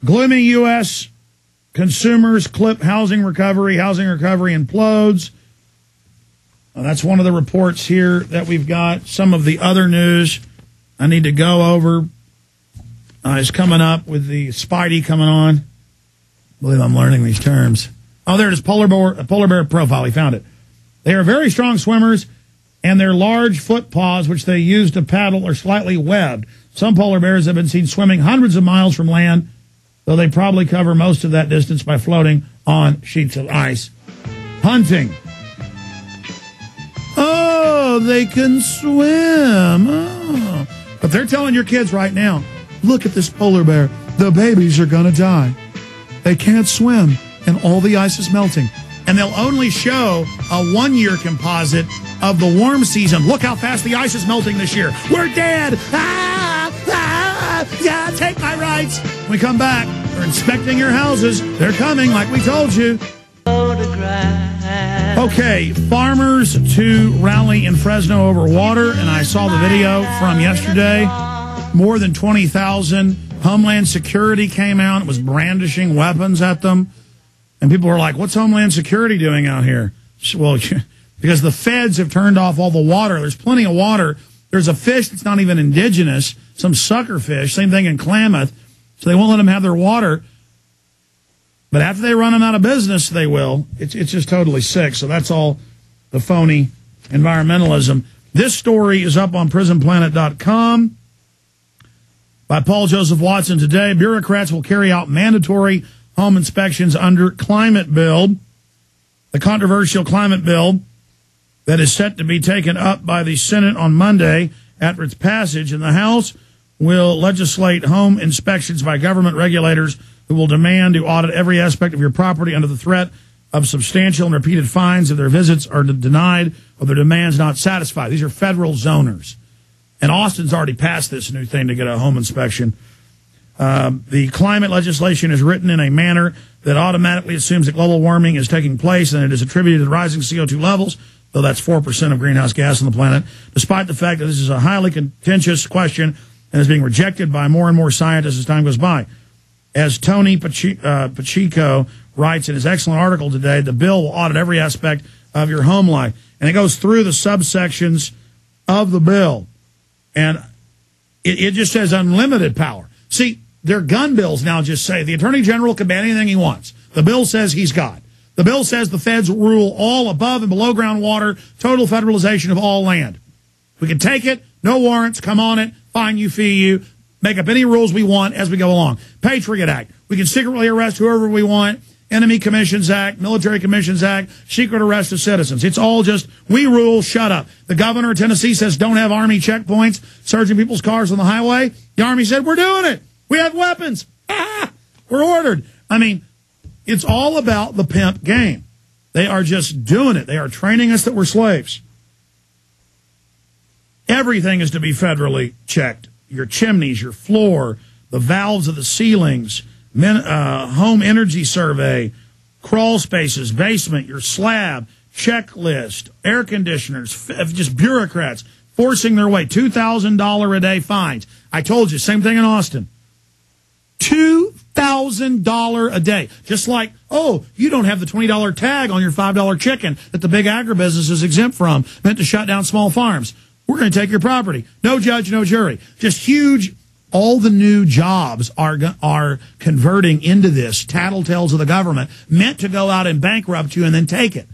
Gloomy U.S. consumers clip housing recovery implodes. That's one of the reports here that we've got. Some of the other news I need to go over is coming up with the Spidey coming on. I believe I'm learning these terms. Oh, there it is, polar bear profile. He found it. They are very strong swimmers, and their large foot paws, which they use to paddle, are slightly webbed. Some polar bears have been seen swimming hundreds of miles from land, though they probably cover most of that distance by floating on sheets of ice. Hunting. Oh, they can swim. Oh. But they're telling your kids right now, look at this polar bear. The babies are going to die. They can't swim, and all the ice is melting. And they'll only show a one-year composite of the warm season. Look how fast the ice is melting this year. We're dead. Yeah, take my rights. When we come back, they're inspecting your houses. They're coming, like we told you. Okay, farmers to rally in Fresno over water, and I saw the video from yesterday. More than 20,000. Homeland Security came out. It was brandishing weapons at them. And people were like, what's Homeland Security doing out here? Well, because the feds have turned off all the water. There's plenty of water. There's a fish that's not even indigenous, some sucker fish, same thing in Klamath. So they won't let them have their water. But after they run them out of business, they will. It's just totally sick. So that's all the phony environmentalism. This story is up on prisonplanet.com by Paul Joseph Watson today. Bureaucrats will carry out mandatory home inspections under climate bill. The controversial climate bill that is set to be taken up by the Senate on Monday after its passage, and the House will legislate home inspections by government regulators who will demand to audit every aspect of your property under the threat of substantial and repeated fines if their visits are denied or their demands not satisfied. These are federal zoners. And Austin's already passed this new thing to get a home inspection. The climate legislation is written in a manner that automatically assumes that global warming is taking place and it is attributed to rising CO2 levels, though that's 4% of greenhouse gas on the planet, despite the fact that this is a highly contentious question and is being rejected by more and more scientists as time goes by. As Tony Pacheco writes in his excellent article today, the bill will audit every aspect of your home life. And it goes through the subsections of the bill. And it just says unlimited power. See, their gun bills now just say the Attorney General can ban anything he wants. The bill says he's God. The bill says the feds rule all above and below ground water, total federalization of all land. We can take it, no warrants, come on it, fine you, fee you, make up any rules we want as we go along. Patriot Act. We can secretly arrest whoever we want. Enemy Commissions Act, Military Commissions Act, secret arrest of citizens. It's all just, we rule, shut up. The governor of Tennessee says don't have Army checkpoints, searching people's cars on the highway. The Army said, we're doing it. We have weapons. We're ordered. I mean, it's all about the pimp game. They are just doing it. They are training us that we're slaves. Everything is to be federally checked. Your chimneys, your floor, the valves of the ceilings, home energy survey, crawl spaces, basement, your slab, checklist, air conditioners, just bureaucrats forcing their way. $2,000 a day fines. I told you, same thing in Austin. $2,000 a day. Just like, oh, you don't have the $20 tag on your $5 chicken that the big agribusiness is exempt from, meant to shut down small farms. We're going to take your property. No judge, no jury. Just huge. All the new jobs are converting into this tattletales of the government, meant to go out and bankrupt you and then take it.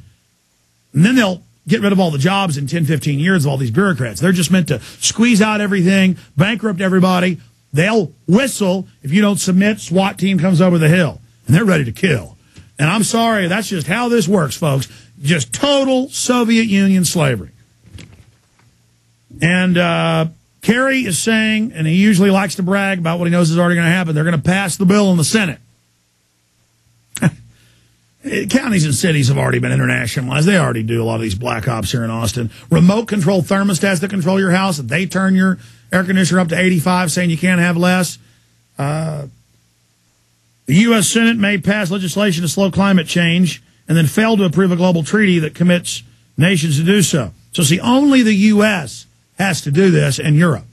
And then they'll get rid of all the jobs in 10, 15 years of all these bureaucrats. They're just meant to squeeze out everything, bankrupt everybody. They'll whistle if you don't submit. SWAT team comes over the hill, and they're ready to kill. And I'm sorry, that's just how this works, folks. Just total Soviet Union slavery. And Kerry is saying, and he usually likes to brag about what he knows is already going to happen, they're going to pass the bill in the Senate. Counties and cities have already been internationalized. They already do a lot of these black ops here in Austin. Remote control thermostats that control your house. If they turn your air conditioner up to 85, saying you can't have less. The U.S. Senate may pass legislation to slow climate change and then fail to approve a global treaty that commits nations to do so. So see, only the U.S. has to do this, and Europe.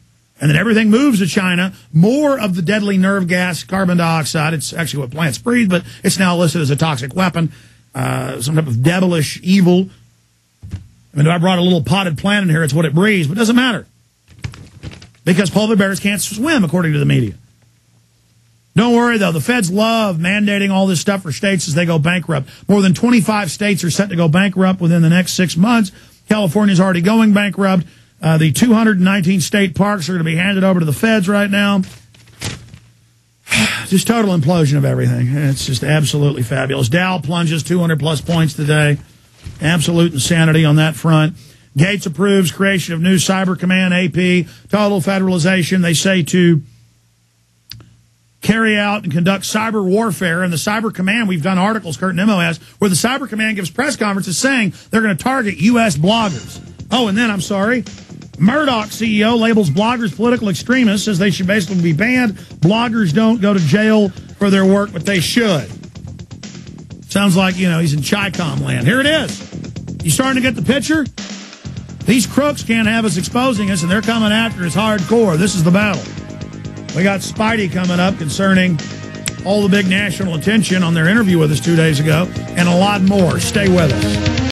and then everything moves to China. More of the deadly nerve gas, carbon dioxide, it's actually what plants breathe, but it's now listed as a toxic weapon, some type of devilish evil. I mean, if I brought a little potted plant in here, it's what it breathes, but it doesn't matter. Because polar bears can't swim, according to the media. Don't worry, though. The feds love mandating all this stuff for states as they go bankrupt. More than 25 states are set to go bankrupt within the next 6 months. California's already going bankrupt. The 219 state parks are going to be handed over to the feds right now. Just total implosion of everything. It's just absolutely fabulous. Dow plunges 200-plus points today. Absolute insanity on that front. Gates approves creation of new Cyber Command, AP, total federalization. They say to carry out and conduct cyber warfare. And the Cyber Command, we've done articles, Kurt Nimmo has, where the Cyber Command gives press conferences saying they're going to target U.S. bloggers. Oh, and then, I'm sorry, Murdoch CEO labels bloggers political extremists, says they should basically be banned. Bloggers don't go to jail for their work, but they should. Sounds like, you know, he's in Chi-Com land. Here it is. You starting to get the picture? These crooks can't have us exposing us, and they're coming after us hardcore. This is the battle. We got Spidey coming up concerning all the big national attention on their interview with us 2 days ago, and a lot more. Stay with us.